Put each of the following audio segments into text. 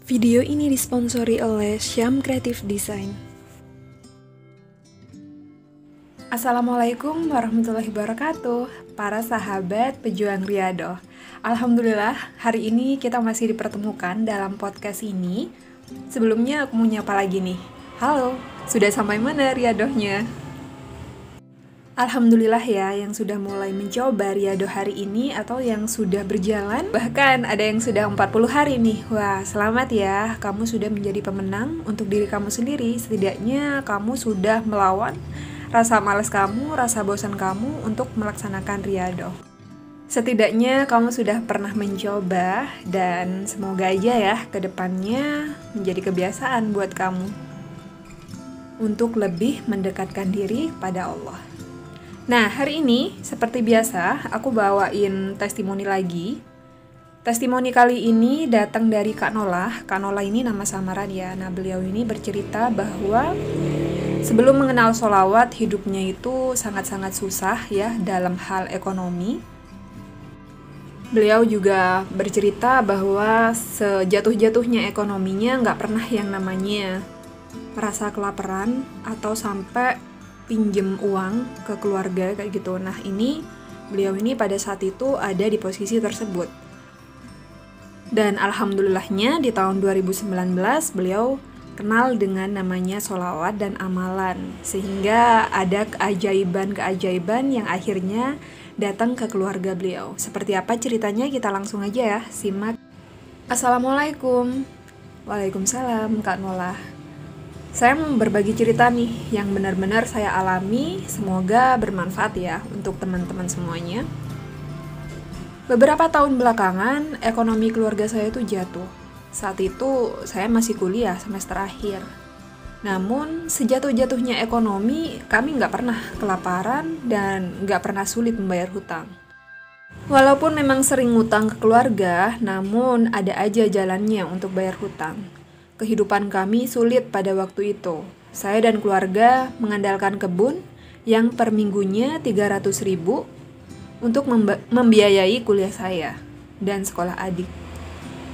Video ini disponsori oleh Syam Creative Design. Assalamualaikum warahmatullahi wabarakatuh, para sahabat pejuang Riyadhah. Alhamdulillah, hari ini kita masih dipertemukan dalam podcast ini. Sebelumnya aku mau nyapa lagi nih. Halo, sudah sampai mana Riyadhahnya? Alhamdulillah ya, yang sudah mulai mencoba Riyadhah hari ini atau yang sudah berjalan, bahkan ada yang sudah 40 hari nih. Wah, selamat ya, kamu sudah menjadi pemenang untuk diri kamu sendiri. Setidaknya kamu sudah melawan rasa malas kamu, rasa bosan kamu untuk melaksanakan Riyadhah. Setidaknya kamu sudah pernah mencoba dan semoga aja ya ke depannya menjadi kebiasaan buat kamu untuk lebih mendekatkan diri pada Allah. Nah, hari ini seperti biasa aku bawain testimoni lagi. Testimoni kali ini datang dari Kak Nola. Kak Nola ini nama samaran ya. Nah, beliau ini bercerita bahwa sebelum mengenal sholawat, hidupnya itu sangat-sangat susah ya dalam hal ekonomi. Beliau juga bercerita bahwa sejatuh-jatuhnya ekonominya nggak pernah yang namanya merasa kelaparan atau sampai pinjem uang ke keluarga kayak gitu. Nah, beliau ini pada saat itu ada di posisi tersebut. Dan alhamdulillahnya di tahun 2019 beliau kenal dengan namanya sholawat dan amalan, sehingga ada keajaiban-keajaiban yang akhirnya datang ke keluarga beliau. Seperti apa ceritanya, kita langsung aja ya simak. Assalamualaikum. Waalaikumsalam Kak Nola. Saya mau berbagi cerita nih yang benar-benar saya alami, semoga bermanfaat ya untuk teman-teman semuanya. Beberapa tahun belakangan, ekonomi keluarga saya itu jatuh. Saat itu saya masih kuliah semester akhir. Namun, sejatuh-jatuhnya ekonomi, kami nggak pernah kelaparan dan nggak pernah sulit membayar hutang. Walaupun memang sering ngutang ke keluarga, namun ada aja jalannya untuk bayar hutang. Kehidupan kami sulit pada waktu itu. Saya dan keluarga mengandalkan kebun yang per minggunya 300.000 untuk membiayai kuliah saya dan sekolah adik.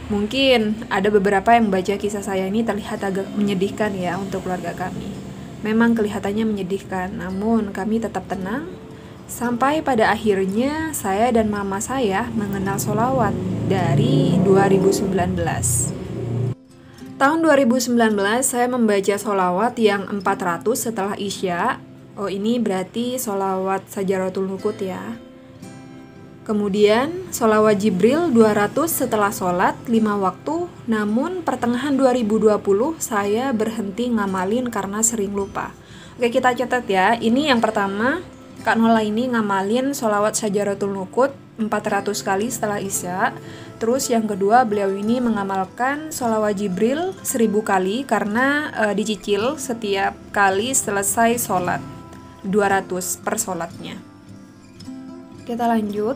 Mungkin ada beberapa yang baca kisah saya ini terlihat agak menyedihkan ya untuk keluarga kami. Memang kelihatannya menyedihkan, namun kami tetap tenang sampai pada akhirnya saya dan mama saya mengenal sholawat dari 2019. Tahun 2019 saya membaca sholawat yang 400 setelah Isya. Oh, ini berarti sholawat Sajaratul Nukut ya. Kemudian sholawat Jibril 200 setelah sholat 5 waktu. Namun pertengahan 2020 saya berhenti ngamalin karena sering lupa. Oke, kita catat ya. Ini yang pertama, Kak Nola ini ngamalin sholawat Sajaratul Nukut 400 kali setelah Isya. Terus yang kedua, beliau ini mengamalkan sholawat Jibril 1000 kali karena dicicil setiap kali selesai sholat, 200 per sholatnya. Kita lanjut.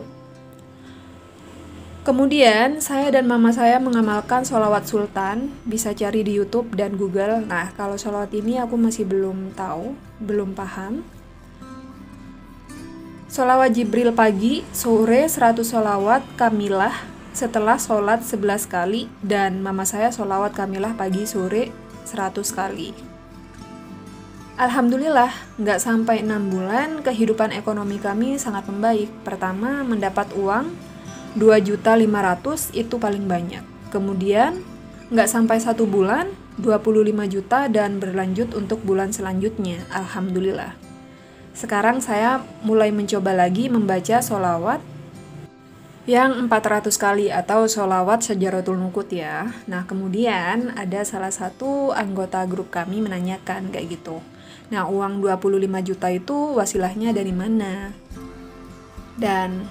Kemudian saya dan mama saya mengamalkan sholawat Sultan, bisa cari di YouTube dan Google. Nah, kalau sholawat ini aku masih belum tahu, belum paham. Sholawat Jibril pagi, sore 100 sholawat kamilah setelah sholat 11 kali, dan mama saya sholawat kamilah pagi sore 100 kali. Alhamdulillah, nggak sampai 6 bulan kehidupan ekonomi kami sangat membaik. Pertama, mendapat uang 2.500.000 itu paling banyak. Kemudian, nggak sampai 1 bulan, 25 juta dan berlanjut untuk bulan selanjutnya. Alhamdulillah. Sekarang saya mulai mencoba lagi membaca sholawat yang 400 kali atau sholawat Sajaratul Nukut ya. Nah, kemudian ada salah satu anggota grup kami menanyakan kayak gitu. Nah, uang 25 juta itu wasilahnya dari mana? Dan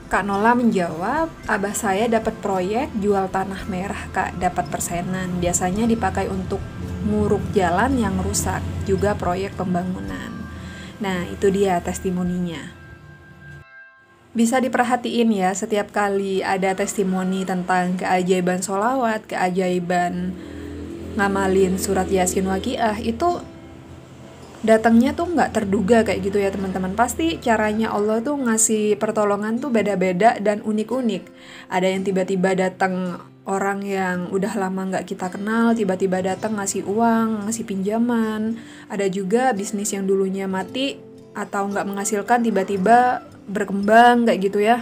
Kak Nola menjawab, abah saya dapat proyek jual tanah merah Kak, dapat persenan. Biasanya dipakai untuk nguruk jalan yang rusak, juga proyek pembangunan. Nah, itu dia testimoninya. Bisa diperhatiin ya, setiap kali ada testimoni tentang keajaiban sholawat, keajaiban ngamalin surat Yasin Waqiah, itu datangnya tuh nggak terduga kayak gitu ya teman-teman. Pasti caranya Allah tuh ngasih pertolongan tuh beda-beda dan unik-unik. Ada yang tiba-tiba datang orang yang udah lama nggak kita kenal tiba-tiba datang ngasih uang, ngasih pinjaman. Ada juga bisnis yang dulunya mati atau nggak menghasilkan tiba-tiba berkembang kayak gitu ya.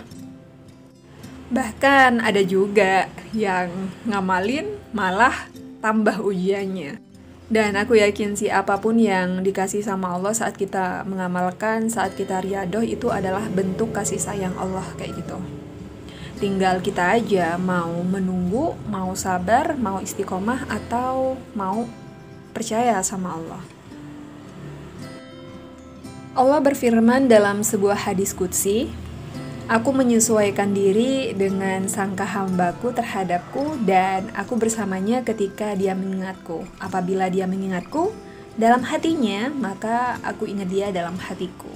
Bahkan ada juga yang ngamalin malah tambah ujiannya. Dan aku yakin sih apapun yang dikasih sama Allah saat kita mengamalkan, saat kita riyadhah itu adalah bentuk kasih sayang Allah kayak gitu. Tinggal kita aja mau menunggu, mau sabar, mau istiqomah, atau mau percaya sama Allah. Allah berfirman dalam sebuah hadis qudsi, "Aku menyesuaikan diri dengan sangka hambaku terhadapku dan aku bersamanya ketika dia mengingatku. Apabila dia mengingatku dalam hatinya, maka aku ingat dia dalam hatiku."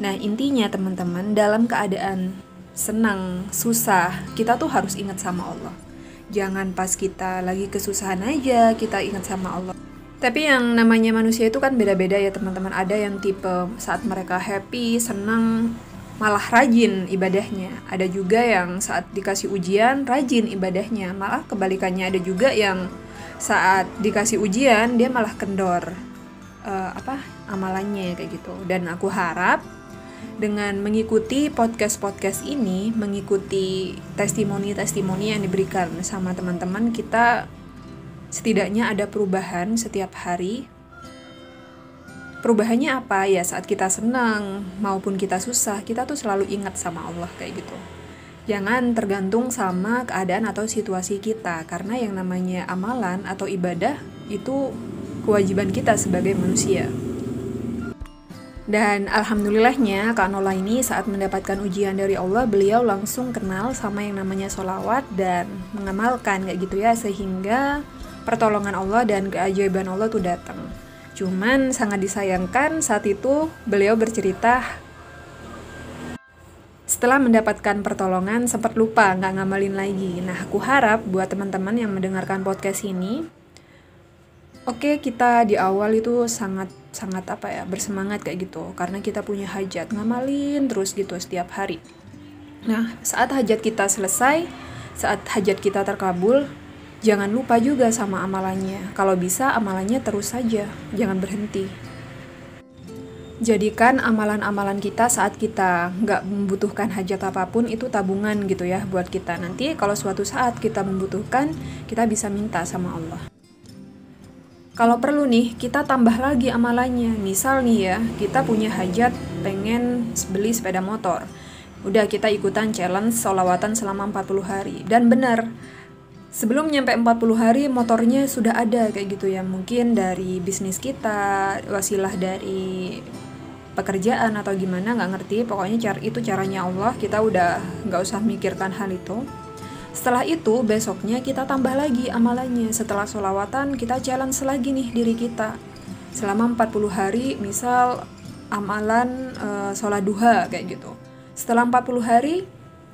Nah, intinya teman-teman, dalam keadaan senang, susah, kita tuh harus ingat sama Allah. Jangan pas kita lagi kesusahan aja kita ingat sama Allah. Tapi yang namanya manusia itu kan beda-beda ya teman-teman. Ada yang tipe saat mereka happy, senang, malah rajin ibadahnya. Ada juga yang saat dikasih ujian rajin ibadahnya. Malah kebalikannya, ada juga yang saat dikasih ujian dia malah kendor amalannya kayak gitu. Dan aku harap dengan mengikuti podcast ini, mengikuti testimoni-testimoni yang diberikan sama teman-teman, kita setidaknya ada perubahan setiap hari. Perubahannya apa? Ya saat kita senang maupun kita susah, kita tuh selalu ingat sama Allah kayak gitu. Jangan tergantung sama keadaan atau situasi kita, karena yang namanya amalan atau ibadah itu kewajiban kita sebagai manusia. Dan alhamdulillahnya Kak Nola ini saat mendapatkan ujian dari Allah, beliau langsung kenal sama yang namanya sholawat dan mengamalkan kayak gitu ya, sehingga pertolongan Allah dan keajaiban Allah tuh datang. Cuman sangat disayangkan saat itu beliau bercerita setelah mendapatkan pertolongan sempat lupa nggak ngamalin lagi. Nah, aku harap buat teman-teman yang mendengarkan podcast ini, oke, kita di awal itu sangat bersemangat kayak gitu karena kita punya hajat, ngamalin terus gitu setiap hari. Nah, saat hajat kita selesai, saat hajat kita terkabul, jangan lupa juga sama amalannya. Kalau bisa amalannya terus saja, jangan berhenti. Jadikan amalan-amalan kita saat kita nggak membutuhkan hajat apapun itu tabungan gitu ya buat kita. Nanti kalau suatu saat kita membutuhkan, kita bisa minta sama Allah. Kalau perlu nih, kita tambah lagi amalannya. Misal nih ya, kita punya hajat pengen beli sepeda motor. Udah kita ikutan challenge sholawatan selama 40 hari. Dan benar, sebelum nyampe 40 hari motornya sudah ada kayak gitu ya. Mungkin dari bisnis kita, wasilah dari pekerjaan atau gimana, nggak ngerti. Pokoknya itu caranya Allah, kita udah nggak usah mikirkan hal itu. Setelah itu besoknya kita tambah lagi amalannya. Setelah sholawatan kita challenge lagi nih diri kita selama 40 hari, misal amalan sholat duha kayak gitu. Setelah 40 hari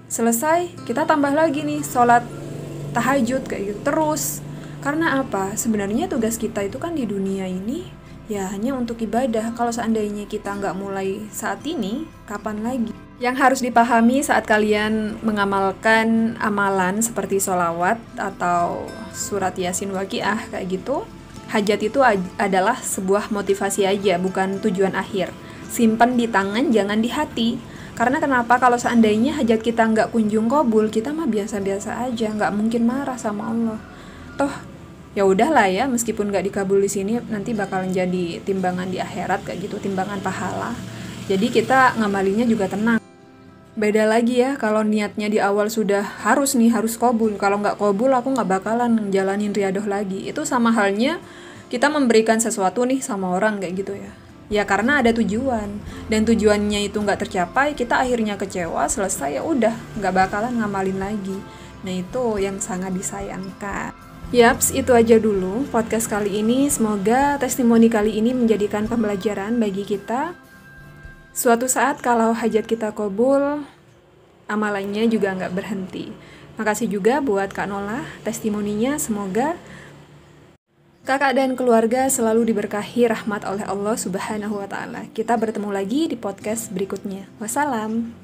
selesai, kita tambah lagi nih sholat tahajud kayak gitu terus. Karena apa? Sebenarnya tugas kita itu kan di dunia ini ya hanya untuk ibadah. Kalau seandainya kita nggak mulai saat ini, kapan lagi? Yang harus dipahami saat kalian mengamalkan amalan seperti sholawat atau surat Yasin Waqiah kayak gitu, hajat itu adalah sebuah motivasi aja, bukan tujuan akhir. Simpan di tangan, jangan di hati. Karena kenapa? Kalau seandainya hajat kita nggak kunjung kabul, kita mah biasa-biasa aja, nggak mungkin marah sama Allah. Toh, ya udahlah ya, meskipun nggak dikabul di sini, nanti bakalan jadi timbangan di akhirat kayak gitu, timbangan pahala. Jadi kita ngamalinya juga tenang. Beda lagi ya, kalau niatnya di awal sudah harus kabul. Kalau nggak kabul, aku nggak bakalan jalanin riyadhah lagi. Itu sama halnya kita memberikan sesuatu nih sama orang kayak gitu ya. Ya karena ada tujuan, dan tujuannya itu nggak tercapai, kita akhirnya kecewa, selesai, ya udah, nggak bakalan ngamalin lagi. Nah itu yang sangat disayangkan. Yaps, itu aja dulu podcast kali ini. Semoga testimoni kali ini menjadikan pembelajaran bagi kita. Suatu saat kalau hajat kita kabul, amalannya juga nggak berhenti. Makasih juga buat Kak Nola testimoninya. Semoga kakak dan keluarga selalu diberkahi rahmat oleh Allah Subhanahu wa Ta'ala. Kita bertemu lagi di podcast berikutnya. Wassalam.